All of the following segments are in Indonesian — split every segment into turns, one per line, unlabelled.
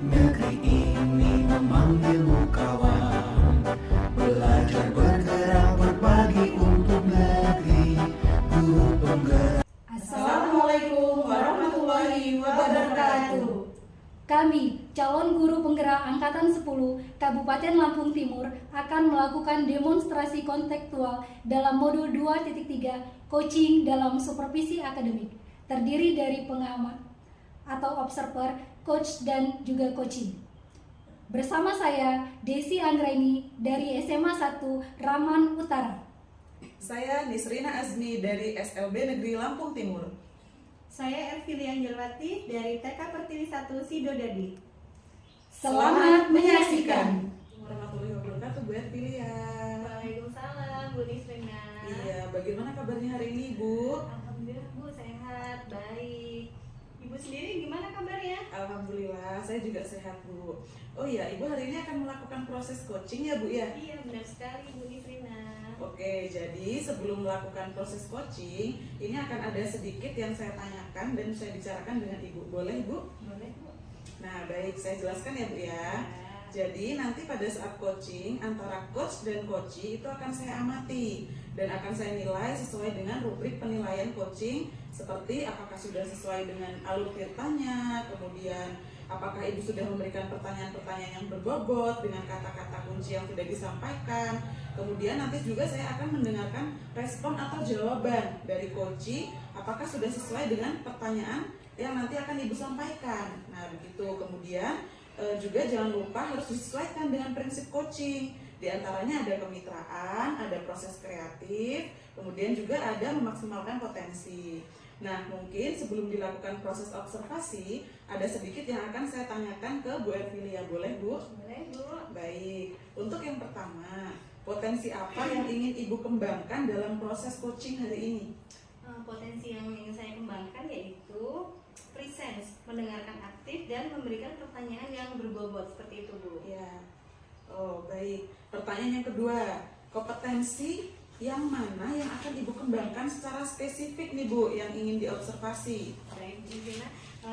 Negeri ini memanggilmu kawan, belajar bergerak berbagi untuk negeri. Guru penggerak.
Assalamualaikum warahmatullahi wabarakatuh.
Kami, calon guru penggerak Angkatan 10 Kabupaten Lampung Timur akan melakukan demonstrasi kontekstual dalam modul 2.3 coaching dalam supervisi akademik. Terdiri dari pengamat atau observer, coach, dan juga coaching. Bersama saya, Desi Anggraini dari SMA 1 Raman Utara.
Saya Nisrina Azmi dari SLB Negeri Lampung Timur.
Saya Ervilian Jelwati dari TK Pertiwi 1 Sidodadi.
Selamat menyaksikan.
Warahmatullahi wabarakatuh, Bu Ervilia.
Waalaikumsalam, Bu Nisrina.
Iya, bagaimana kabarnya hari ini, Bu?
Alhamdulillah, Bu, sehat, baik. Ibu sendiri gimana kabarnya?
Alhamdulillah, saya juga sehat, Bu. Oh iya, Ibu hari ini akan melakukan proses coaching ya, Bu ya?
Iya, benar sekali, Bu Nisrina.
Oke, jadi sebelum melakukan proses coaching, ini akan ada sedikit yang saya tanyakan dan saya bicarakan dengan Ibu. Boleh, Bu?
Boleh, Bu.
Nah, baik, saya jelaskan ya, Bu ya. Jadi nanti pada saat coaching antara coach dan coachee itu akan saya amati dan akan saya nilai sesuai dengan rubrik penilaian coaching, seperti apakah sudah sesuai dengan alur tirtanya, kemudian apakah Ibu sudah memberikan pertanyaan-pertanyaan yang berbobot dengan kata-kata kunci yang sudah disampaikan. Kemudian nanti juga saya akan mendengarkan respon atau jawaban dari coachee, apakah sudah sesuai dengan pertanyaan yang nanti akan Ibu sampaikan. Nah, begitu. Kemudian juga jangan lupa harus disesuaikan dengan prinsip coaching. Di antaranya ada kemitraan, ada proses kreatif, kemudian juga ada memaksimalkan potensi. Nah, mungkin sebelum dilakukan proses observasi, ada sedikit yang akan saya tanyakan ke Bu Ervilia. Boleh, Bu?
Boleh, Bu.
Baik. Untuk yang pertama, potensi apa yang ingin Ibu kembangkan dalam proses coaching hari ini?
Potensi yang ingin saya kembangkan yaitu presence, mendengarkan aktif dan memberikan pertanyaan yang berbobot seperti itu, Bu.
Ya. Oh, baik. Pertanyaan yang kedua, kompetensi yang mana yang akan Ibu kembangkan secara spesifik nih, Bu, yang ingin diobservasi?
Baik, Bu Nisrina.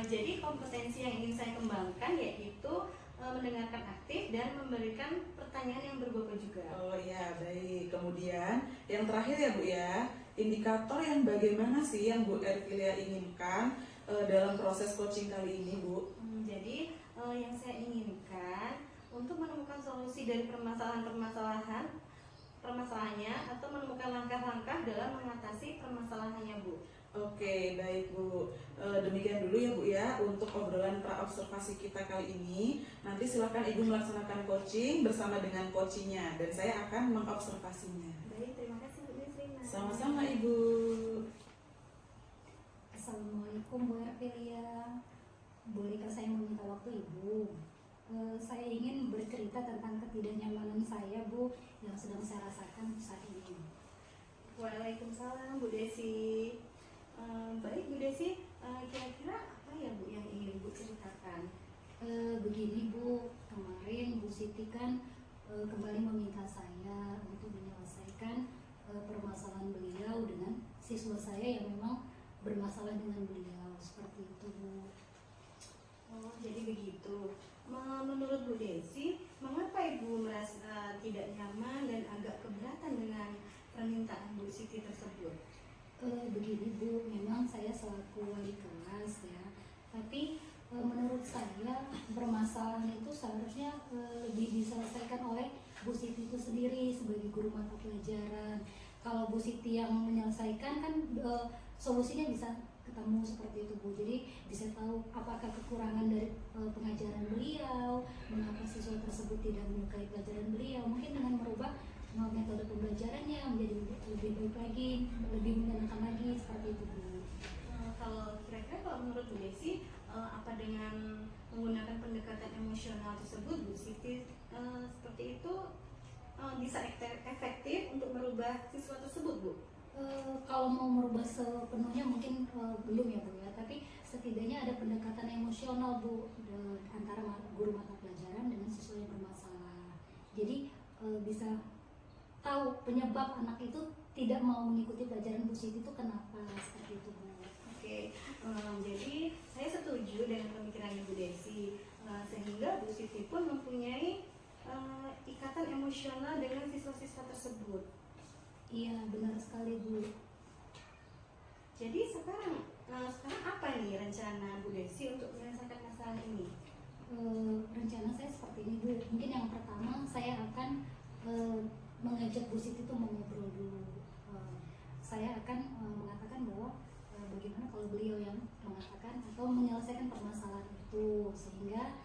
Jadi kompetensi yang ingin saya kembangkan yaitu mendengarkan aktif dan memberikan pertanyaan yang berbobot juga.
Oh ya, baik. Kemudian yang terakhir ya, Bu ya, indikator yang bagaimana sih yang Bu Ervilia inginkan dalam proses coaching kali ini, Bu?
Jadi yang saya inginkan untuk menemukan solusi dari permasalahannya atau menemukan langkah-langkah dalam mengatasi permasalahannya, Bu.
Oke, baik, Bu. Demikian dulu ya, Bu ya, untuk obrolan pra-observasi kita kali ini. Nanti silakan Ibu melaksanakan coaching bersama dengan coachingnya dan saya akan mengobservasinya.
Baik, terima kasih, Bu Nisrina.
Sama-sama, Ibu.
Assalamualaikum, Bu Ervilia. Bolehkah saya meminta waktu Ibu? Saya ingin bercerita tentang ketidaknyamanan saya, Bu, yang sedang saya rasakan saat ini.
Waalaikumsalam, Bu Desi. Baik, Bu Desi, kira-kira apa ya, Bu, yang ingin Bu ceritakan?
Begini, Bu, kemarin Bu Siti kan kembali meminta saya untuk menyelesaikan permasalahan beliau dengan siswa saya yang memang bermasalah dengan beliau, seperti itu, Bu.
Oh, jadi begitu. Menurut Bu Desi, mengapa Ibu merasa tidak nyaman dan agak keberatan dengan permintaan Bu Siti tersebut?
Begini, Bu, memang saya selaku wali kelas ya, tapi menurut saya permasalahan itu seharusnya lebih diselesaikan oleh Bu Siti itu sendiri sebagai guru mata pelajaran. Kalau Bu Siti yang menyelesaikan kan solusinya bisa ketemu seperti itu, Bu. Jadi bisa tahu apakah kekurangan dari pengajaran beliau, mengapa siswa tersebut tidak menyukai pelajaran beliau. Mungkin dengan merubah metode pembelajarannya menjadi lebih baik lagi, lebih menyenangkan lagi, seperti itu, Bu.
Kalau kira-kira kalau menurut Bu Desi, apa dengan menggunakan pendekatan emosional tersebut, Bu Siti seperti itu bisa efektif untuk merubah siswa tersebut, Bu?
Kalau mau merubah sepenuhnya mungkin belum ya, Bu ya, tapi setidaknya ada pendekatan emosional, Bu, antara guru mata pelajaran dengan siswa yang bermasalah. Jadi bisa tahu penyebab anak itu tidak mau mengikuti pelajaran Bu Siti itu kenapa, seperti itu, Bu.
Oke, jadi saya setuju dengan pemikiran Bu Desi. emosional dengan siswa-siswa tersebut.
Iya, benar sekali Bu.
Jadi sekarang apa nih rencana Bu Desi untuk menyelesaikan masalah ini?
Rencana saya seperti ini Bu. Mungkin yang pertama saya akan mengajak Bu Siti itu mengobrol dulu. Saya akan mengatakan bahwa bagaimana kalau beliau yang mengatakan atau menyelesaikan permasalahan itu, sehingga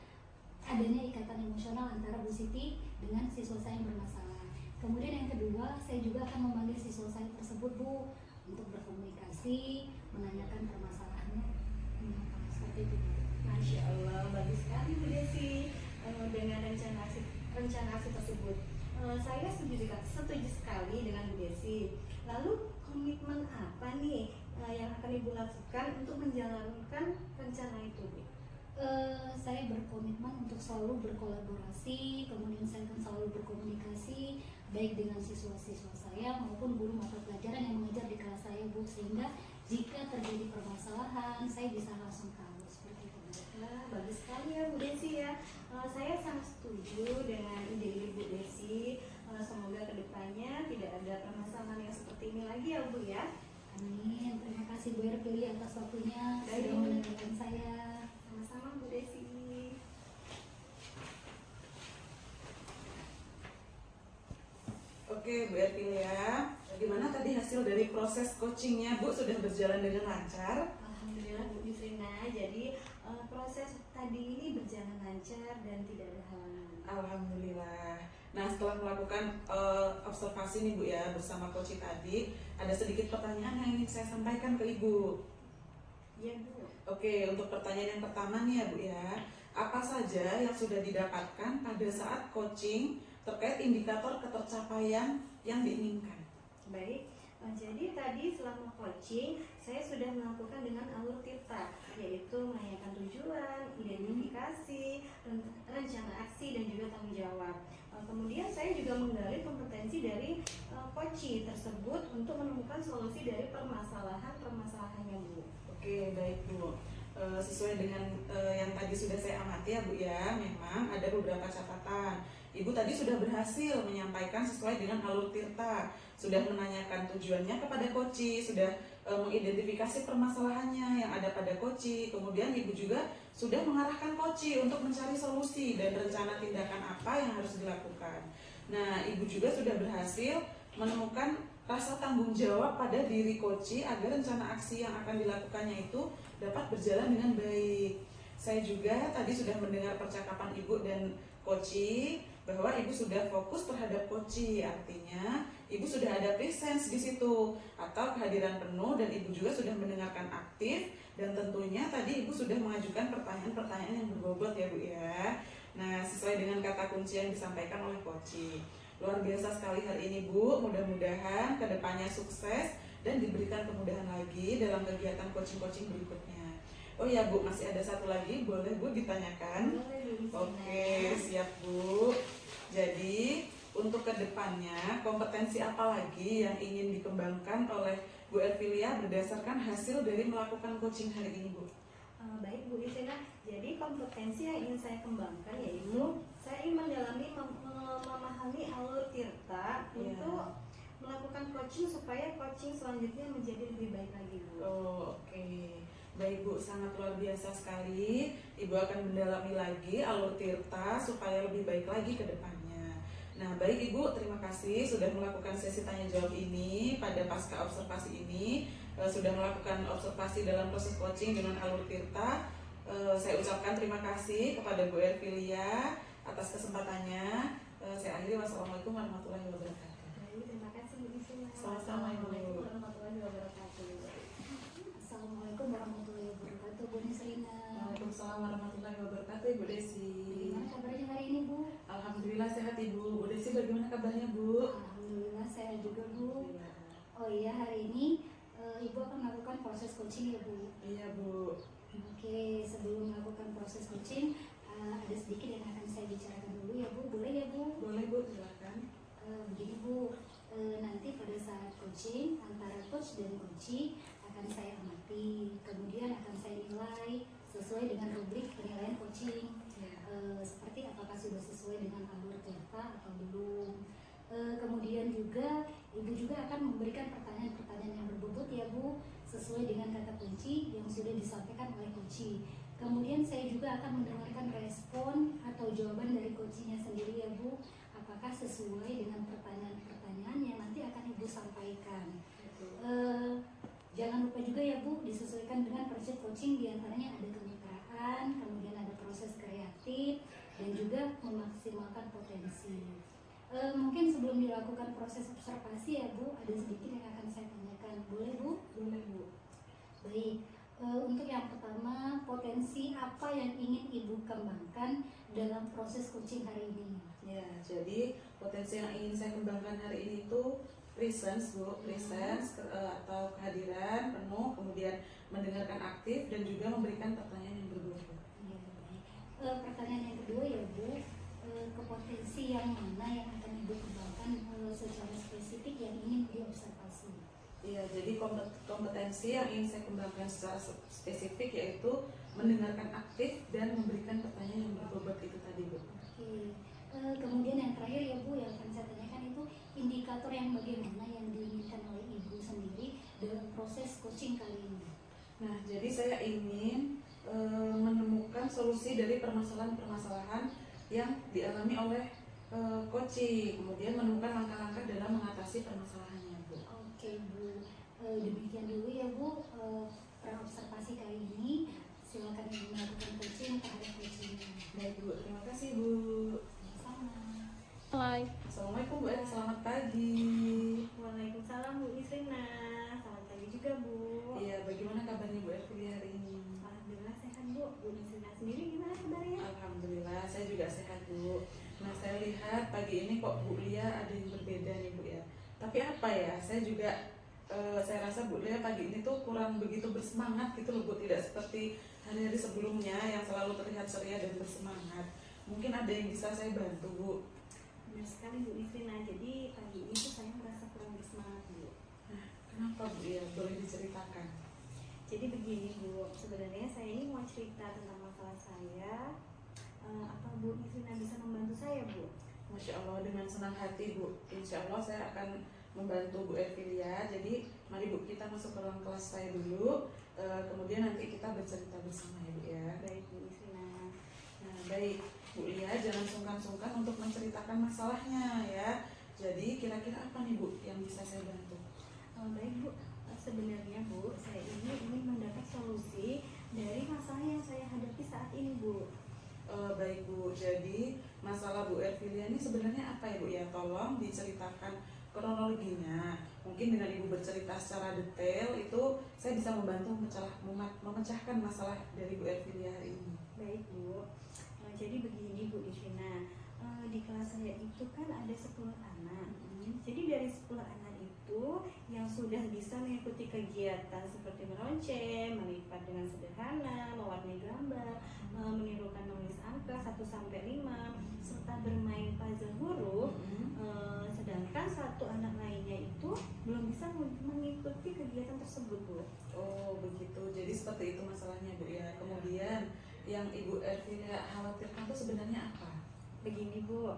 adanya ikatan emosional antara Bu Siti dengan siswa saya yang bermasalah. Kemudian yang kedua, saya juga akan memanggil siswa saya tersebut Bu untuk berkomunikasi, menanyakan permasalahannya. Seperti itu Bu.
Masya Allah, bagus sekali Bu Desi dengan rencana aksi tersebut. Saya setuju sekali dengan Bu Desi. Lalu komitmen apa nih yang akan Ibu lakukan untuk menjalankan rencana itu, Bu?
Saya berkomitmen untuk selalu berkolaborasi, kemudian saya akan selalu berkomunikasi baik dengan siswa-siswa saya maupun guru mata pelajaran yang mengajar di kelas saya Bu, sehingga jika terjadi permasalahan saya bisa langsung tahu seperti itu.
Bagus sekali ya Bu Desi ya. Saya sangat setuju dengan ide Bu Desi. Semoga kedepannya tidak ada permasalahan yang seperti ini lagi ya Bu ya.
Amin. Terima kasih Bu Erpili atas waktunya sudah mendengarkan saya.
Sama-sama Bu Desi.
Oke Bu Erpili ya, bagaimana tadi hasil dari proses coachingnya Bu? Sudah berjalan dengan lancar?
Alhamdulillah Bu Yusrina. Jadi proses tadi ini berjalan lancar dan tidak ada halangan.
Alhamdulillah. Nah setelah melakukan observasi nih Bu ya bersama coach tadi, ada sedikit pertanyaan yang ingin saya sampaikan ke Ibu.
Iya Bu.
Oke, untuk pertanyaan yang pertama nih ya Bu ya, apa saja yang sudah didapatkan pada saat coaching terkait indikator ketercapaian yang diinginkan?
Baik, jadi tadi selama coaching saya sudah melakukan dengan alur tirta, yaitu menanyakan tujuan, identifikasi, rencana aksi dan juga tanggung jawab. Kemudian saya juga menggali kompetensi dari coach tersebut untuk menemukan solusi dari permasalahannya Bu.
Oke, baik Bu. Sesuai dengan yang tadi sudah saya amati ya Bu ya, memang ada beberapa catatan. Ibu tadi sudah berhasil menyampaikan sesuai dengan alur tirta, sudah menanyakan tujuannya kepada coach, sudah mengidentifikasi permasalahannya yang ada pada coach, kemudian Ibu juga sudah mengarahkan coach untuk mencari solusi dan rencana tindakan apa yang harus dilakukan. Nah, Ibu juga sudah berhasil menemukan rasa tanggung jawab pada diri coach agar rencana aksi yang akan dilakukannya itu dapat berjalan dengan baik. Saya juga tadi sudah mendengar percakapan Ibu dan coach bahwa Ibu sudah fokus terhadap coach, artinya Ibu sudah ada presence di situ atau kehadiran penuh, dan Ibu juga sudah mendengarkan aktif, dan tentunya tadi Ibu sudah mengajukan pertanyaan-pertanyaan yang berbobot ya Bu ya. Nah, sesuai dengan kata kunci yang disampaikan oleh coach. Luar biasa sekali hari ini Bu, mudah-mudahan kedepannya sukses dan diberikan kemudahan lagi dalam kegiatan coaching-coaching berikutnya. Oh ya Bu, masih ada satu lagi, boleh Bu ditanyakan? Oke, siap Bu. Jadi untuk kedepannya kompetensi apa lagi yang ingin dikembangkan oleh Bu Ervilia berdasarkan hasil dari melakukan coaching hari ini Bu?
Baik Bu Yusrina, jadi kompetensi yang ingin saya kembangkan yaitu saya ingin mendalami memahami alur tirta untuk melakukan coaching supaya coaching selanjutnya menjadi lebih baik lagi Bu.
Oh, oke. Baik Bu, sangat luar biasa sekali. Ibu akan mendalami lagi alur tirta supaya lebih baik lagi ke depannya. Nah, baik Ibu, terima kasih sudah melakukan sesi tanya jawab ini pada pasca observasi ini. Sudah melakukan observasi dalam proses coaching dengan alur tirta. Saya ucapkan terima kasih kepada Bu Ervilia atas kesempatannya. Saya akhiri, wassalamualaikum warahmatullahi wabarakatuh.
Baik, terima kasih Bu Yusrina.
Sama-sama, Ibu.
Assalamualaikum warahmatullahi wabarakatuh.
Assalamualaikum warahmatullahi wabarakatuh Bu Nisrina.
Waalaikumsalam warahmatullahi wabarakatuh, Ibu Desi.
Bagaimana kabarnya hari ini Bu?
Alhamdulillah sehat Ibu. Bu Desi bagaimana kabarnya Bu?
Alhamdulillah sehat juga Bu. Oh iya, hari ini Ibu akan melakukan proses coaching ya Bu?
Iya Bu.
Oke, sebelum melakukan proses coaching ada sedikit yang akan saya bicarakan dulu ya Bu. Boleh ya Bu?
Boleh Bu, silakan.
Begini Bu, nanti pada saat coaching antara coach dan coachee akan saya amati, kemudian akan saya nilai sesuai dengan rubrik penilaian coaching. Seperti apakah sudah sesuai sesuai dengan alur kereta atau belum. Kemudian juga Ibu juga akan memberikan pertanyaan-pertanyaan yang berbobot ya Bu, sesuai dengan kata kunci yang sudah disampaikan oleh coach. Kemudian saya juga akan mendengarkan respon atau jawaban dari coachnya sendiri ya Bu, apakah sesuai dengan pertanyaan-pertanyaan yang nanti akan Ibu sampaikan. Jangan lupa juga ya Bu, disesuaikan dengan prinsip coaching, diantaranya ada kemitraan, kemudian ada proses kreatif, dan juga memaksimalkan potensi. Mungkin sebelum dilakukan proses observasi ya Bu, ada sedikit yang akan saya tanyakan. Boleh Bu?
Boleh Bu.
Baik, untuk yang pertama, potensi apa yang ingin Ibu kembangkan dalam proses coaching hari ini?
Ya, jadi potensi yang ingin saya kembangkan hari ini itu presence Bu, presence atau kehadiran penuh, kemudian mendengarkan aktif dan juga memberikan pertanyaan yang berbobot.
Ya, baik. Pertanyaan yang kedua ya Bu, kepotensi yang mana yang akan Ibu kembangkan secara spesifik yang ingin diobservasi?
Iya, jadi kompetensi yang ingin saya kembangkan secara spesifik yaitu mendengarkan aktif dan memberikan pertanyaan yang berbobot itu tadi Bu.
Oke. Kemudian yang terakhir ya Bu, yang akan saya tanyakan itu indikator yang bagaimana yang diinginkan oleh Ibu sendiri dalam proses coaching kali ini?
Nah, jadi saya ingin menemukan solusi dari permasalahan-permasalahan yang dialami oleh coaching, kemudian menemukan langkah-langkah dalam mengatasi permasalahannya Bu.
Oke Bu, demikian dulu ya Bu praobservasi kali ini. Silakan Ibu melakukan coaching terhadap coachingnya.
Baik Bu, terima kasih Bu.
Sama.
Assalamualaikum Bu, selamat pagi.
Waalaikumsalam Bu Isrina. Selamat pagi juga Bu.
Iya, bagaimana kabarnya Bu Ervili hari ini?
Alhamdulillah sehat Bu. Bu Isrina sendiri gimana kabarnya?
Alhamdulillah, saya juga sehat Bu. Nah, saya lihat pagi ini kok Bu Lia ada yang berbeda nih Bu ya. Tapi apa ya, saya juga saya rasa Bu Lia pagi ini tuh kurang begitu bersemangat gitu loh Bu, tidak seperti hari-hari sebelumnya yang selalu terlihat ceria dan bersemangat. Mungkin ada yang bisa saya bantu Bu.
Benar sekali Bu Isrina. Jadi pagi ini tuh saya merasa kurang bersemangat Bu.
Nah, kenapa Bu ya? Boleh diceritakan?
Jadi begini Bu, sebenarnya saya ini mau cerita tentang masalah saya. Apa Bu Isrina bisa membantu saya Bu?
Masya Allah, dengan senang hati Bu. Insya Allah saya akan membantu Bu Ervilia. Jadi mari Bu, kita masuk ke ruang kelas saya dulu. Kemudian nanti kita bercerita bersama ya Bu ya.
Baik Bu Isrina.
Nah, baik Bu Lia, jangan sungkan-sungkan untuk menceritakan masalahnya ya. Jadi kira-kira apa nih Bu yang bisa saya bantu?
Baik Bu, sebenarnya Bu, saya ini ingin mendapat solusi dari masalah yang saya hadapi saat ini Bu.
Baik Bu, jadi masalah Bu Ervilia ini sebenarnya apa ya Bu ya? Tolong diceritakan kronologinya. Mungkin dengan Ibu bercerita secara detail itu saya bisa membantu memecahkan masalah dari Bu Ervilia hari ini.
Baik Bu, jadi begini Bu Isrina, di kelas saya itu kan ada 10 anak. Jadi dari 10 anak itu yang sudah bisa mengikuti kegiatan seperti meronceng, melipat dengan sederhana, mewarnai gambar, menirukan menulis angka 1-5, serta bermain puzzle huruf. Sedangkan satu anak lainnya itu belum bisa mengikuti kegiatan tersebut Bu.
Oh begitu, jadi seperti itu masalahnya Bu ya. Kemudian yang Ibu Ervilia khawatirkan itu sebenarnya apa?
Begini Bu,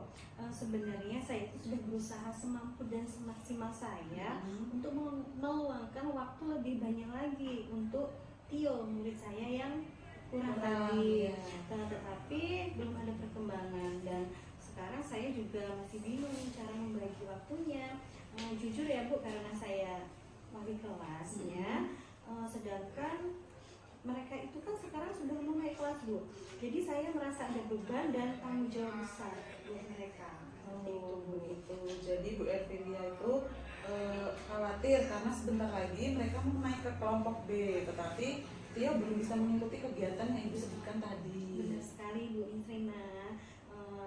sebenarnya saya itu sudah berusaha semampu dan semaksimal saya untuk meluangkan waktu lebih banyak lagi untuk Tio, murid saya yang kurang tadi.
Ya.
Tetapi belum ada perkembangan dan sekarang saya juga masih bingung cara membagi waktunya. Jujur ya Bu, karena saya wali kelasnya, sedangkan mereka itu kan sekarang sudah mau naik kelas Bu. Jadi saya merasa ada beban dan tanggung jawab besar buat mereka.
Oh begitu. Jadi Bu Ervilia itu khawatir karena sebentar lagi mereka mau naik ke kelompok B, tetapi dia belum bisa mengikuti kegiatan yang Ibu sebutkan tadi.
Benar sekali Bu Intrina.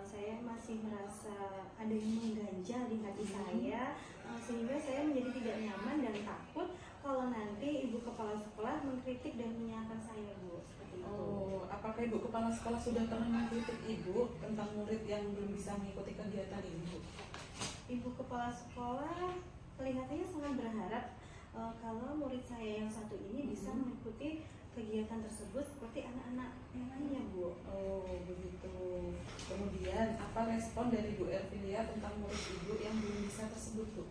Saya masih merasa ada yang mengganjal di hati saya, sehingga saya menjadi tidak nyaman dan takut kalau nanti Ibu Kepala Sekolah mengkritik dan menyalahkan saya Bu. Seperti itu.
Oh, apakah Ibu Kepala Sekolah sudah pernah mengkritik Ibu tentang murid yang belum bisa mengikuti kegiatan ini Bu?
Ibu Kepala Sekolah kelihatannya sangat berharap kalau murid saya yang satu ini bisa mengikuti kegiatan tersebut seperti anak-anak yang lainnya Bu.
Oh begitu. Kemudian apa respon dari Bu Ervilia tentang murid Ibu yang belum bisa tersebut, Bu?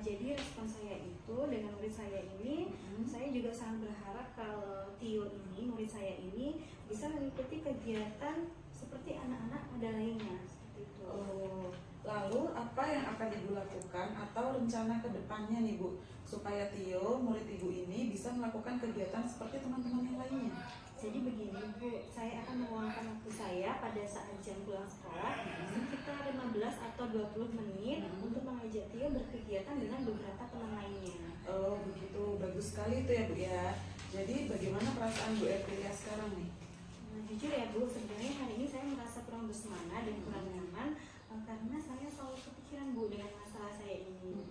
Jadi respon saya itu dengan murid saya ini, saya juga sangat berharap kalau Tio ini, murid saya ini bisa mengikuti kegiatan seperti anak-anak pada lainnya, seperti itu.
Oh, lalu apa yang akan Ibu lakukan atau rencana ke depannya nih Bu, supaya Tio, murid Ibu ini bisa melakukan kegiatan seperti teman-teman yang lainnya?
Jadi begini Bu, saya akan meluangkan waktu saya pada saat jam pulang sekolah sekitar 15 atau 20 menit untuk mengajak Tio berkegiatan dengan beberapa teman lainnya.
Oh begitu, bagus sekali itu ya Bu ya. Jadi bagaimana perasaan Bu Ervilia sekarang nih?
Jujur ya Bu, sebenarnya hari ini saya merasa kurang bersemangat dan kurang nyaman karena saya selalu kepikiran Bu dengan masalah saya ini.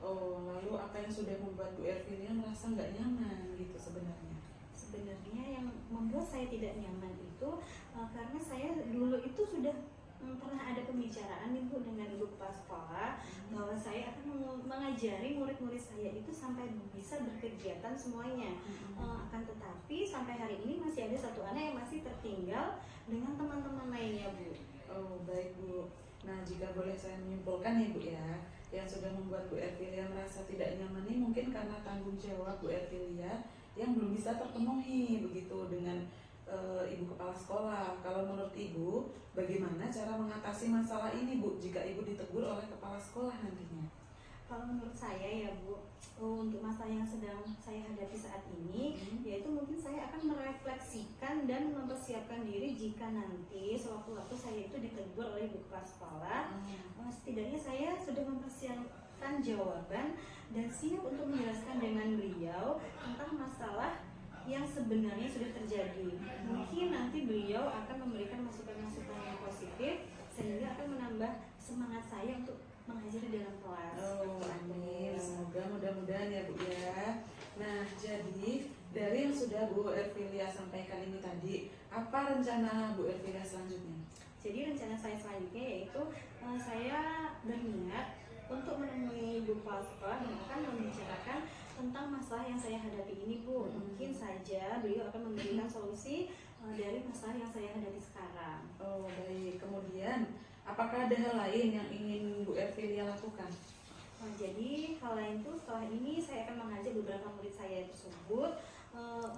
Oh, lalu apa yang sudah membuat Bu Ervilia merasa nggak nyaman gitu sebenarnya?
Sebenarnya yang membuat saya tidak nyaman itu karena saya dulu itu sudah pernah ada pembicaraan nih Bu dengan Ibu Kepala Sekolah bahwa saya akan mengajari murid-murid saya itu sampai bisa berkegiatan semuanya. Akan tetapi sampai hari ini masih ada satu anak yang masih tertinggal dengan teman-teman lainnya Bu.
Oh baik Bu. Nah jika boleh saya menyimpulkan nih Bu ya, yang sudah membuat Bu Ervilia merasa tidak nyaman ini mungkin karena tanggung jawab Bu Ervilia yang belum bisa terpenuhi begitu dengan Ibu Kepala Sekolah. Kalau menurut Ibu, bagaimana cara mengatasi masalah ini Bu jika Ibu ditegur oleh Kepala Sekolah nantinya?
Kalau menurut saya ya Bu, untuk masalah yang sedang saya hadapi saat ini, yaitu mungkin saya akan merefleksikan dan mempersiapkan diri jika nanti sewaktu-waktu saya itu ditegur oleh Ibu Kepala Sekolah. Setidaknya saya sudah mempersiapkan jawaban dan siap untuk menjelaskan dengan beliau tentang masalah yang sebenarnya sudah terjadi. Mungkin nanti beliau akan memberikan masukan-masukan yang positif sehingga akan menambah semangat saya untuk mengajar di dalam kelas.
Oh amin, semoga mudah-mudahan ya Bu ya. Nah jadi dari yang sudah Bu Ervilia sampaikan ini tadi, apa rencana Bu Ervilia selanjutnya?
Jadi rencana saya selanjutnya yaitu saya berniat untuk menemui Ibu Kepala Sekolah dan akan membicarakan tentang masalah yang saya hadapi ini Bu. Mungkin saja beliau akan memberikan solusi dari masalah yang saya hadapi sekarang.
Oh baik, kemudian apakah ada hal lain yang ingin Bu Ervilia lakukan?
Jadi hal lain itu setelah ini saya akan mengajak beberapa murid saya tersebut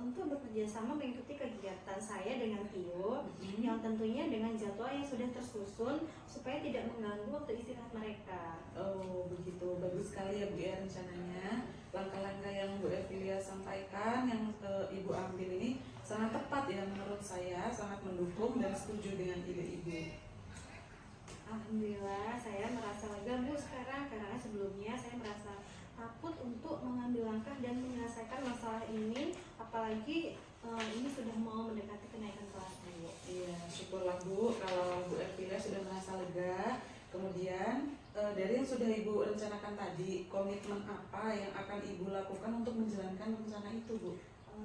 untuk bekerja sama mengikuti kegiatan saya dengan Tio yang tentunya dengan jadwal yang sudah tersusun supaya tidak mengganggu waktu istirahat mereka.
Oh begitu, bagus sekali ya Bu ya rencananya. Langkah-langkah yang Bu Ervilia sampaikan, yang Ibu ambil ini sangat tepat ya menurut saya, sangat mendukung dan setuju dengan ide Ibu.
Alhamdulillah saya merasa lega Bu sekarang karena sebelumnya saya merasa takut untuk mengambil langkah dan menyelesaikan masalah ini, apalagi ini sudah mau mendekati kenaikan kelas Bu.
Iya, syukurlah Bu kalau Bu Ervilia sudah merasa lega. Kemudian dari yang sudah Ibu rencanakan tadi, komitmen apa yang akan Ibu lakukan untuk menjalankan rencana itu Bu?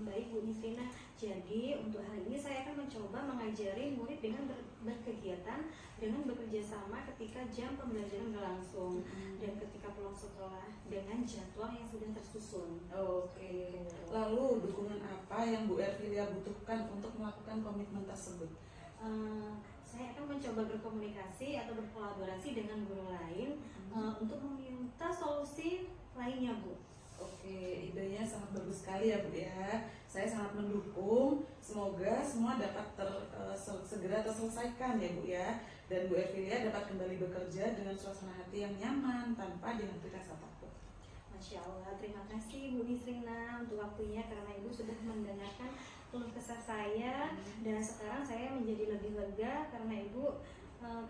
Baik Bu Nisrina, jadi untuk hari ini saya akan mencoba mengajari murid dengan berkegiatan dengan bekerja sama ketika jam pembelajaran berlangsung dan ketika pulang sekolah dengan jadwal yang sudah tersusun.
Oke. Lalu dukungan apa yang Bu Ervilia butuhkan untuk melakukan komitmen tersebut?
Saya akan mencoba berkomunikasi atau berkolaborasi dengan guru lain untuk meminta solusi lainnya Bu.
Oke, idenya sangat bagus sekali ya Bu ya. Saya sangat mendukung. Semoga semua dapat segera terselesaikan ya Bu ya. Dan Bu Ervilia dapat kembali bekerja dengan suasana hati yang nyaman tanpa dihantui rasa takut.
Masya Allah, terima kasih Bu Nisrina untuk waktunya karena Ibu sudah mendengarkan keluh kesah saya dan sekarang saya menjadi lebih lega karena Ibu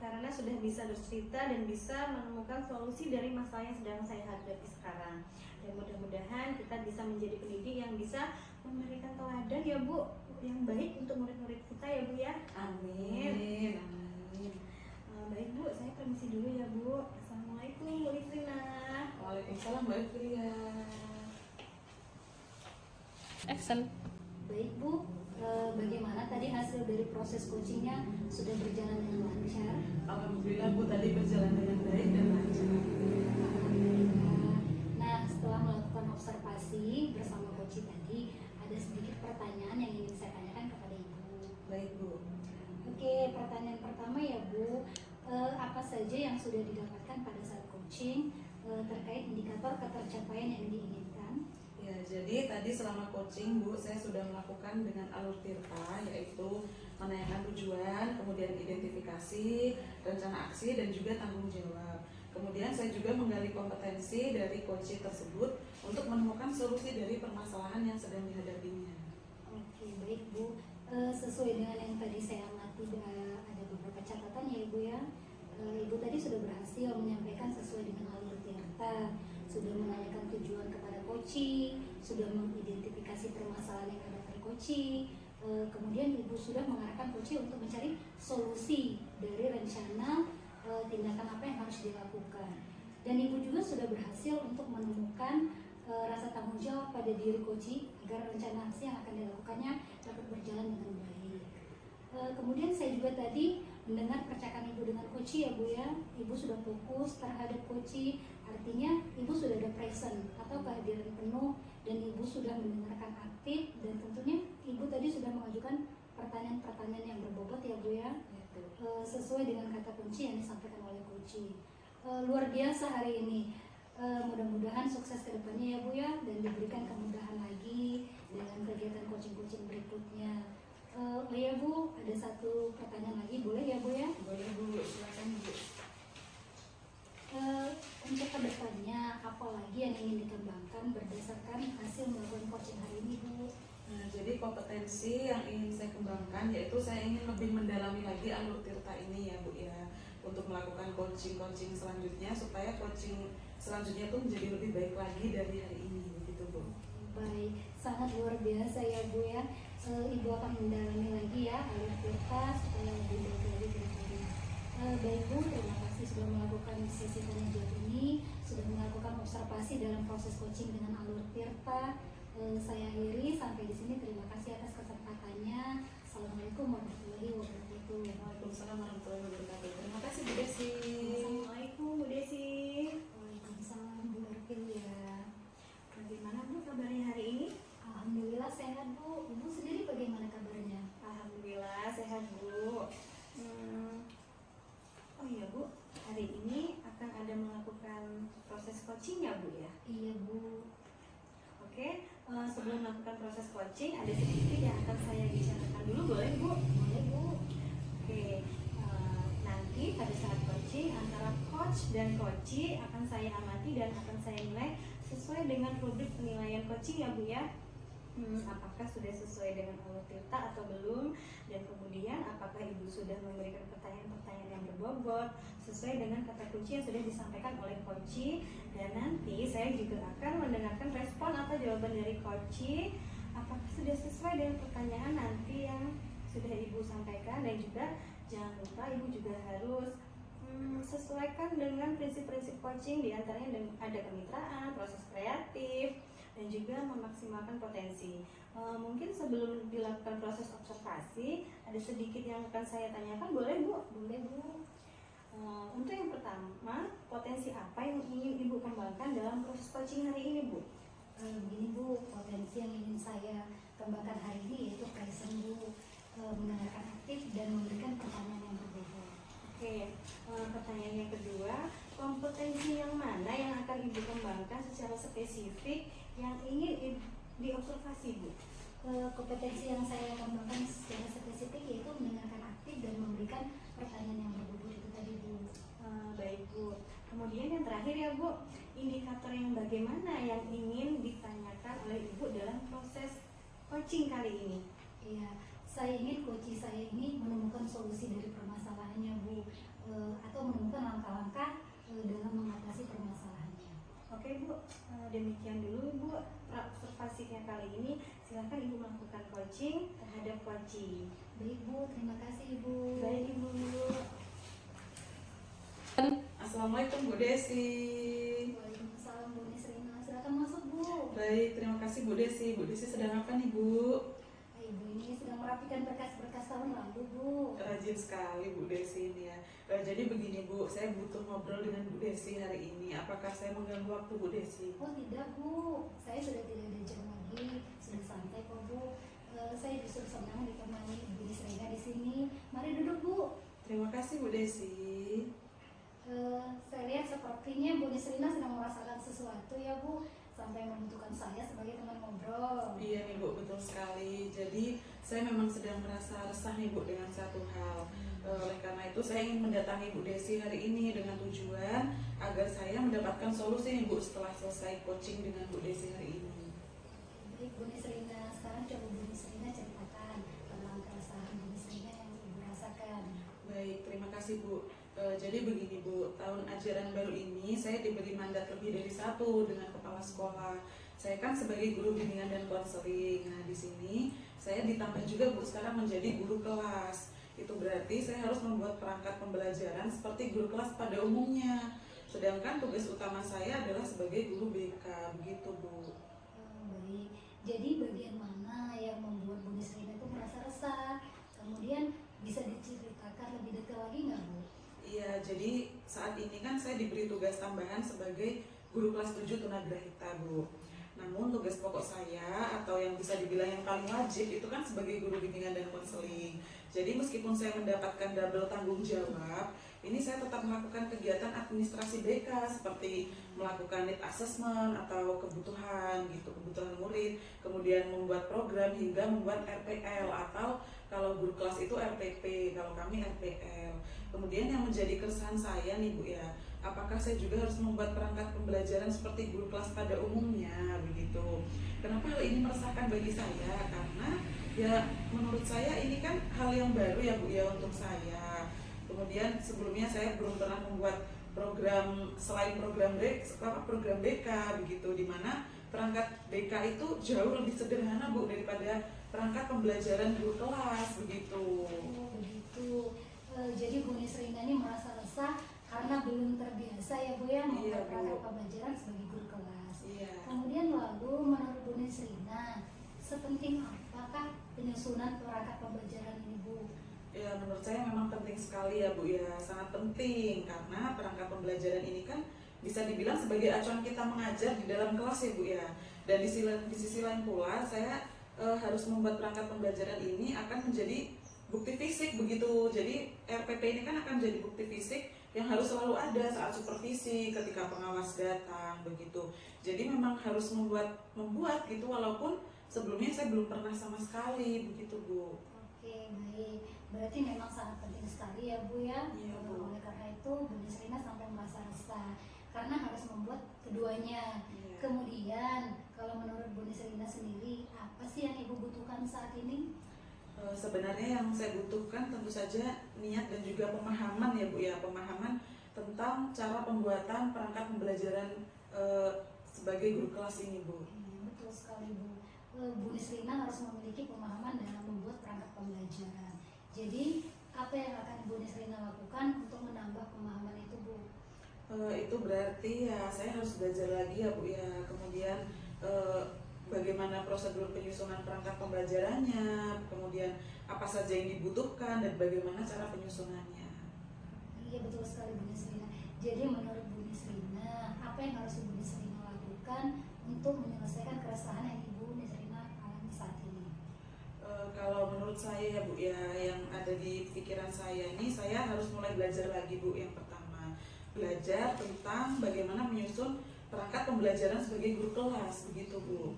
karena sudah bisa bercerita dan bisa menemukan solusi dari masalah yang sedang saya hadapi sekarang. Dan mudah-mudahan kita bisa menjadi pendidik yang bisa memberikan teladan ya Bu, yang baik untuk murid-murid kita ya Bu ya.
Amin.
Baik Bu, saya permisi dulu ya Bu. Assalamualaikum Bu Nisrina.
Waalaikumsalam Bu Ervilia.
Action.
Baik Bu, bagaimana tadi hasil dari proses coachingnya sudah berjalan dengan lancar?
Alhamdulillah Bu, tadi berjalan dengan baik dan lancar.
Nah, setelah melakukan observasi bersama coach tadi, ada sedikit pertanyaan yang ingin saya tanyakan kepada Ibu.
Baik Bu.
Oke, pertanyaan pertama ya Bu, apa saja yang sudah didapatkan pada saat coaching terkait indikator ketercapaian yang diinginkan?
Ya, jadi tadi selama coaching Bu, saya sudah melakukan dengan alur tirta, yaitu menanyakan tujuan, kemudian identifikasi, rencana aksi, dan juga tanggung jawab. Kemudian saya juga menggali kompetensi dari coaching tersebut untuk menemukan solusi dari permasalahan yang sedang dihadapinya.
Oke, baik Bu. Sesuai dengan yang tadi saya amati, ada beberapa catatan ya Ibu ya. Ibu tadi sudah berhasil menyampaikan sesuai dengan alur tirta, sudah menanyakan tujuan kepada coaching, sudah mengidentifikasi permasalahan yang ada pada coaching, kemudian Ibu sudah mengarahkan coaching untuk mencari solusi dari rencana tindakan apa yang harus dilakukan. Dan Ibu juga sudah berhasil untuk menemukan rasa tanggung jawab pada diri coaching agar rencana aksi yang akan dilakukannya dapat berjalan dengan baik. Kemudian saya juga tadi mendengar percakapan Ibu dengan coaching ya Bu ya. Ibu sudah fokus terhadap coaching, artinya Ibu sudah ada present atau kehadiran penuh, dan Ibu sudah mendengarkan aktif, dan tentunya Ibu tadi sudah mengajukan pertanyaan-pertanyaan yang berbobot ya Bu ya. Sesuai dengan kata kunci yang disampaikan oleh coaching. Luar biasa hari ini. Mudah-mudahan sukses ke depannya ya Bu ya, dan diberikan kemudahan lagi dengan kegiatan coaching-coaching berikutnya. Ya Bu, ada satu pertanyaan lagi, boleh ya Bu ya?
Boleh Bu, silakan Bu.
Untuk kedepannya, apa lagi yang ingin dikembangkan berdasarkan hasil melakukan coaching hari ini Bu?
Nah, jadi kompetensi yang ingin saya kembangkan yaitu saya ingin lebih mendalami lagi alur tirta ini ya Bu ya, untuk melakukan coaching selanjutnya supaya coaching selanjutnya itu menjadi lebih baik lagi dari hari ini, begitu Bu.
Baik, sangat luar biasa ya Bu ya. Ibu akan mendalami lagi ya alur tirta supaya lebih baik lagi ke depannya. Baik Bu, terima kasih sudah melakukan sesi tanya jawab ini, sudah melakukan observasi dalam proses coaching dengan alur tirta. Saya akhiri sampai di sini. Terima kasih atas kesempatannya. Assalamualaikum warahmatullahi wabarakatuh.
Waalaikumsalam warahmatullahi wabarakatuh. Terima kasih Bu Desi.
Assalamualaikum Bu Desi.
Waalaikumsalam Bu Ervil ya.
Bagaimana Bu kabarnya hari ini?
Alhamdulillah sehat Bu. Ibu sendiri bagaimana kabarnya?
Alhamdulillah sehat Bu. Oh iya Bu, hari ini akan ada melakukan proses coaching ya Bu ya?
Iya Bu.
Oke, sebelum melakukan proses coaching ada sedikit yang akan saya bicarakan dulu, boleh Bu?
Boleh Bu.
Oke, nanti pada saat coaching antara coach dan coachee akan saya amati dan akan saya nilai sesuai dengan rubrik penilaian coaching ya Bu ya. Apakah sudah sesuai dengan alur tirta atau belum, dan kemudian apakah Ibu sudah memberikan pertanyaan-pertanyaan yang berbobot sesuai dengan kata kunci yang sudah disampaikan oleh coachee, dan nanti saya juga akan mendengarkan respon atau jawaban dari coachee apakah sudah sesuai dengan pertanyaan nanti yang sudah Ibu sampaikan, dan juga jangan lupa Ibu juga harus sesuaikan dengan prinsip-prinsip coaching, diantaranya ada kemitraan, proses kreatif, dan juga memaksimalkan potensi. Mungkin sebelum dilakukan proses observasi, ada sedikit yang akan saya tanyakan, boleh Bu?
Boleh Bu.
Untuk yang pertama, potensi apa yang ingin Ibu kembangkan dalam proses coaching hari ini Bu?
Begini Bu, potensi yang ingin saya kembangkan hari ini yaitu present Bu, mendengarkan aktif dan memberikan pertanyaan yang berbobot.
Oke, pertanyaan yang kedua, kompetensi yang mana yang akan Ibu kembangkan secara spesifik yang ingin diobservasi Bu?
Kompetensi yang saya kembangkan secara spesifik yaitu mendengarkan aktif dan memberikan pertanyaan yang berbobot itu tadi Bu.
Baik Bu. Kemudian yang terakhir ya Bu, indikator yang bagaimana yang ingin ditanyakan oleh Ibu dalam proses coaching kali ini?
Iya, saya ingin coaching saya ini menemukan solusi dari permasalahannya Bu, atau menemukan langkah-langkah dalam mengatasi permasalahannya.
Oke Bu, demikian dulu Bu observasinya kali ini. Silahkan Ibu melakukan coaching terhadap coaching.
Baik Bu, terima kasih Ibu.
Baik Ibu.
Assalamualaikum Bu Desi.
Waalaikumsalam Bu Nisrina, silakan masuk Bu.
Baik, terima kasih Bu Desi. Bu Desi sedang apa nih Bu?
Ibu ini sedang merapikan berkas-berkas tahun lalu Bu.
Rajin sekali Bu Desi ini ya. Jadi begini Bu, saya butuh ngobrol dengan Bu Desi hari ini. Apakah saya mengganggu waktu Bu Desi?
Oh tidak Bu, saya sudah tidak ada jam lagi, sudah santai kok Bu. Saya justru senang ditemani Ibu Nisrina di sini. Mari duduk Bu.
Terima kasih Bu Desi.
Serina sedang merasakan sesuatu ya Bu, sampai membutuhkan saya sebagai teman ngobrol.
Iya nih Bu, betul sekali. Jadi saya memang sedang merasa resah nih Bu dengan satu hal. Oleh karena itu saya ingin mendatangi Bu Desi hari ini dengan tujuan agar saya mendapatkan solusi nih Bu setelah selesai coaching dengan Bu Desi hari ini.
Baik Bu Nisrina, sekarang coba Bu Nisrina ceritakan tentang keresahan Bu Nisrina yang Ibu rasakan.
Baik, terima kasih Bu. Jadi begini Bu, tahun ajaran baru ini saya diberi mandat lebih dari satu dengan kepala sekolah. Saya kan sebagai guru bimbingan dan konseling. Nah di sini saya ditambah juga Bu sekarang menjadi guru kelas. Itu berarti saya harus membuat perangkat pembelajaran seperti guru kelas pada umumnya. Sedangkan tugas utama saya adalah sebagai guru BK, begitu Bu.
Baik, jadi bagian mana yang membuat Bu Nisrina itu merasa resah? Kemudian bisa diceritakan lebih detail lagi nggak Bu?
Iya, jadi saat ini kan saya diberi tugas tambahan sebagai guru kelas 7 tunagrahita, Bu. Namun tugas pokok saya atau yang bisa dibilang yang paling wajib itu kan sebagai guru bimbingan dan konseling. Jadi meskipun saya mendapatkan double tanggung jawab, ini saya tetap melakukan kegiatan administrasi BK seperti melakukan need assessment atau kebutuhan gitu, kebutuhan murid, kemudian membuat program hingga membuat RPL atau kalau guru kelas itu RPP, kalau kami RPL. Kemudian yang menjadi keresahan saya nih Bu ya, apakah saya juga harus membuat perangkat pembelajaran seperti guru kelas pada umumnya begitu. Kenapa hal ini meresahkan bagi saya? Karena ya menurut saya ini kan hal yang baru ya Bu ya untuk saya. Kemudian sebelumnya saya belum pernah membuat program selain program BK begitu, di mana perangkat BK itu jauh lebih sederhana Bu daripada perangkat pembelajaran guru kelas begitu.
Oh begitu. Jadi Bu Nisrina ini merasa resah karena belum terbiasa ya Bu ya membuat perangkat pembelajaran sebagai guru kelas.
Iya.
Kemudian lalu menurut Bu Nisrina, sepenting apakah penyusunan perangkat pembelajaran ini Bu?
Ya menurut saya memang penting sekali ya Bu ya, sangat penting karena perangkat pembelajaran ini kan bisa dibilang sebagai acuan kita mengajar di dalam kelas ya Bu ya. Dan di sisi lain pula saya harus membuat perangkat pembelajaran ini akan menjadi bukti fisik begitu. Jadi RPP ini kan akan jadi bukti fisik yang harus selalu ada saat supervisi ketika pengawas datang begitu. Jadi memang harus membuat gitu walaupun sebelumnya saya belum pernah sama sekali begitu Bu.
Oke baik, berarti memang sangat penting sekali ya Bu ya.
Iya, Bu.
Oleh karena itu Bu Nisrina sampai merasa resah karena harus membuat keduanya.
Iya.
Kemudian kalau menurut Bu Nisrina sendiri, apa sih yang Ibu butuhkan saat ini?
Sebenarnya yang saya butuhkan tentu saja niat dan juga pemahaman ya Bu ya, pemahaman tentang cara pembuatan perangkat pembelajaran sebagai guru kelas ini Bu.
Betul sekali Bu. Bu Nisrina harus memiliki pemahaman dalam membuat perangkat pembelajaran. Jadi apa yang akan Bu Nisrina lakukan untuk menambah pemahaman itu Bu?
Itu berarti ya saya harus belajar lagi ya Bu ya. Kemudian bagaimana prosedur penyusunan perangkat pembelajarannya, kemudian apa saja yang dibutuhkan dan bagaimana cara penyusunannya.
Iya betul sekali Bu Nisrina. Jadi menurut Bu Nisrina, apa yang harus Bu Nisrina lakukan untuk menyelesaikan keresahan yang Ibu Nisrina alami saat ini?
Kalau menurut saya ya Bu ya, yang ada di pikiran saya ini, saya harus mulai belajar lagi Bu. Yang pertama, belajar tentang bagaimana menyusun perangkat pembelajaran sebagai guru kelas begitu Bu.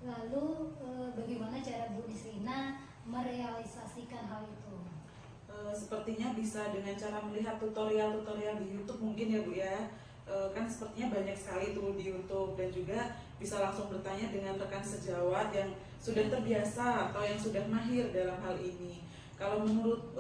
Lalu bagaimana cara Bu Nisrina merealisasikan hal itu?
Sepertinya bisa dengan cara melihat tutorial-tutorial di YouTube mungkin ya Bu ya. Kan sepertinya banyak sekali tuh di YouTube, dan juga bisa langsung bertanya dengan rekan sejawat yang sudah terbiasa atau yang sudah mahir dalam hal ini. Kalau menurut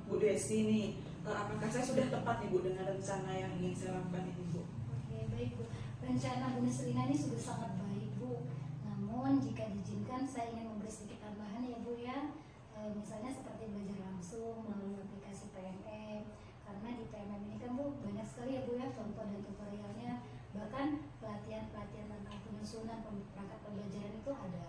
Bu Desi nih, apakah saya sudah tepat nih Bu dengan rencana yang ingin saya lakukan ini Bu?
Oke baik Bu, rencana Bu Nisrina ini sudah sangat baik Bu. Namun jika diizinkan saya ingin memberi sedikit tambahan ya Bu ya. Misalnya seperti belajar langsung melalui aplikasi PMM, karena di PMM ini kan Bu banyak sekali ya Bu ya contoh dan tutorialnya, bahkan pelatihan-pelatihan tentang penyusunan perangkat pembelajaran itu ada.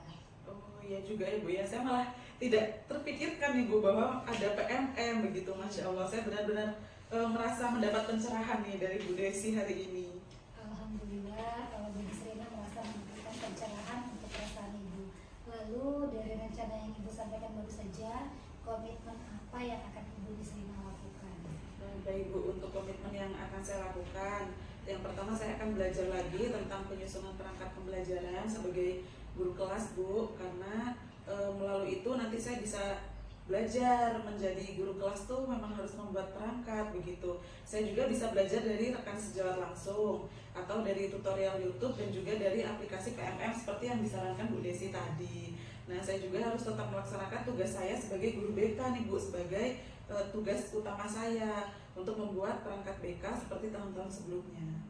Oh iya juga ya Bu ya, saya malah tidak terpikirkan nih Bu bahwa ada PMM begitu. Masya Allah, saya benar-benar merasa mendapat pencerahan nih dari Bu Desi hari ini.
Alhamdulillah kalau Bu Nisrina merasa memberikan pencerahan untuk perasaan Ibu. Lalu dari rencana yang Ibu sampaikan baru saja, komitmen apa yang akan Ibu Nisrina lakukan?
Baik Bu, untuk komitmen yang akan saya lakukan, Yang pertama saya akan belajar lagi tentang penyusunan perangkat pembelajaran sebagai guru kelas Bu, karena melalui itu nanti saya bisa belajar menjadi guru kelas tuh memang harus membuat perangkat begitu. Saya juga bisa belajar dari rekan sejawat langsung atau dari tutorial YouTube dan juga dari aplikasi PMM seperti yang disarankan Bu Desi tadi. Nah, saya juga harus tetap melaksanakan tugas saya sebagai guru BK nih Bu, sebagai tugas utama saya untuk membuat perangkat BK seperti tahun-tahun sebelumnya.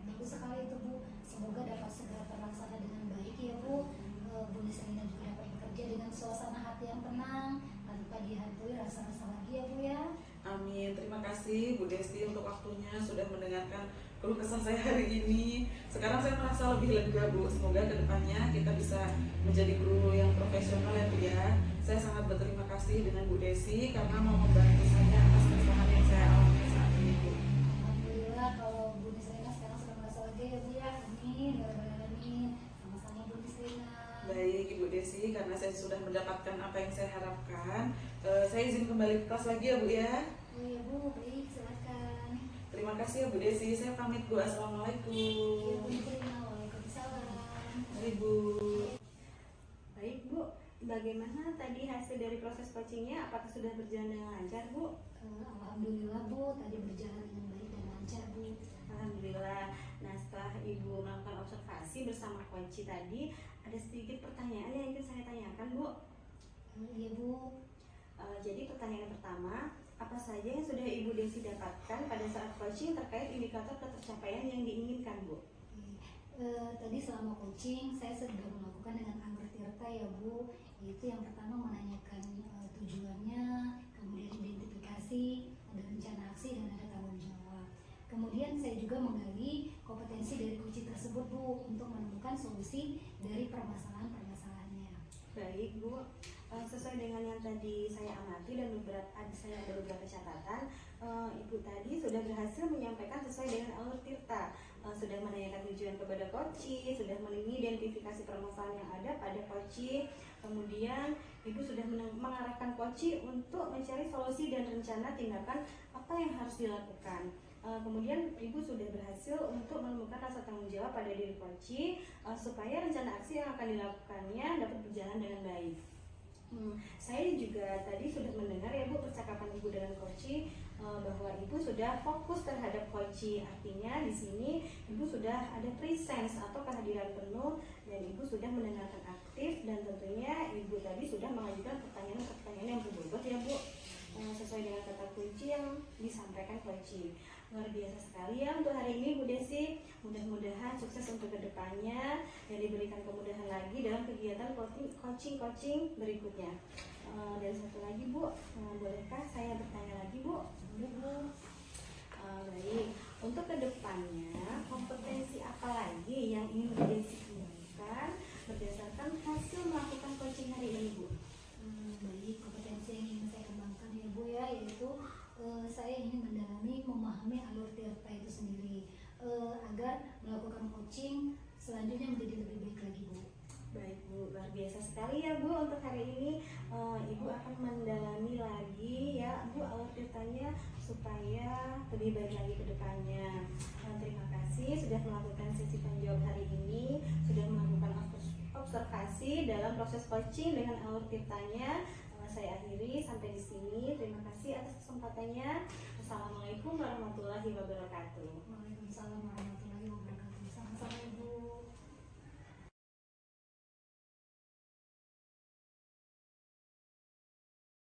Bagus sekali itu Bu, semoga dapat segera terlaksana dengan baik ya Bu. Bu Nisrina juga dapat bekerja dengan suasana hati yang tenang tanpa dihantui rasa-rasa lagi ya Bu ya.
Amin. Terima kasih Bu Desi untuk waktunya sudah mendengarkan keluh kesah saya hari ini. Sekarang saya merasa lebih lega Bu. Semoga kedepannya kita bisa menjadi guru yang profesional ya Bu ya. Saya sangat berterima kasih dengan Bu Desi karena mau membantu saya atas kesalahan yang saya alami saat ini Bu.
Alhamdulillah kalau Bu Nisrina sekarang sudah merasa lega ya Bu ya. Amin. Amin. Sama-sama Bu Nisrina.
Baik Ibu Desi, karena saya sudah mendapatkan apa yang saya harapkan, saya izin kembali ke kelas lagi ya Bu ya.
Oh iya Bu, baik silakan.
Terima kasih ya Bu Desi, saya pamit Bu. Assalamualaikum.
Iya Bu Nisrina, waalaikumsalam.
Mari Bu.
Baik Bu, bagaimana tadi hasil dari proses coachingnya? Apakah sudah berjalan dengan lancar Bu?
Alhamdulillah Bu, tadi berjalan dengan baik dan lancar Bu.
Alhamdulillah. Nah, setelah Ibu melakukan observasi bersama kunci tadi, ada sedikit pertanyaan yang ingin saya tanyakan Bu.
Iya Bu.
Jadi pertanyaan pertama, apa saja yang sudah Ibu Desi dapatkan pada saat coaching terkait indikator ketercapaian yang diinginkan Bu?
Tadi selama coaching saya sudah melakukan dengan Angger Tirta ya Bu, yaitu yang pertama menanyakan tujuannya, kemudian identifikasi, ada rencana aksi dan ada tanggung jawab. Kemudian saya juga menggali kompetensi dari kunci tersebut Bu untuk menemukan solusi dari permasalahan-permasalahannya.
Baik Bu, sesuai dengan yang tadi saya amati dan saya ada beberapa catatan, Ibu tadi sudah berhasil menyampaikan sesuai dengan alur Tirta, sudah menanyakan tujuan kepada coaching, sudah mengidentifikasi permasalahan yang ada pada coaching, kemudian Ibu sudah mengarahkan coaching untuk mencari solusi dan rencana tindakan apa yang harus dilakukan. Kemudian Ibu sudah berhasil untuk menemukan rasa tanggung jawab pada diri coaching supaya rencana aksi yang akan dilakukannya dapat berjalan dengan baik. Saya juga tadi sudah mendengar ya Bu percakapan Ibu dengan coaching bahwa Ibu sudah fokus terhadap coaching, artinya di sini Ibu sudah ada presence atau kehadiran penuh dan Ibu sudah mendengarkan aktif dan tentunya Ibu tadi sudah mengajukan pertanyaan-pertanyaan yang berbobot ya Bu, sesuai dengan kata kunci yang disampaikan coaching. Luar biasa sekali ya untuk hari ini Bu Desi. Mudah-mudahan sukses untuk kedepannya dan diberikan kemudahan lagi dalam kegiatan coaching berikutnya. Dan satu lagi Bu, bolehkah saya bertanya lagi Bu?
Boleh Bu.
Baik, untuk kedepannya kompetensi apa lagi yang ingin Bu Desi kembangkan berdasarkan hasil melakukan coaching hari ini Bu?
Baik, kompetensi yang ingin saya kembangkan ya Bu ya, yaitu saya ingin mendalami memahami alur Tirta itu sendiri agar melakukan coaching selanjutnya menjadi lebih baik lagi Bu.
Baik Bu, luar biasa sekali ya Bu untuk hari ini. Ibu akan mendalami lagi ya Bu alur Tirtanya supaya lebih baik lagi ke depannya. Terima kasih sudah melakukan sesi tanya jawab hari ini, sudah melakukan observasi dalam proses coaching dengan alur Tirtanya. Saya akhiri sampai di sini. Terima kasih atas kesempatannya. Assalamualaikum warahmatullahi wabarakatuh.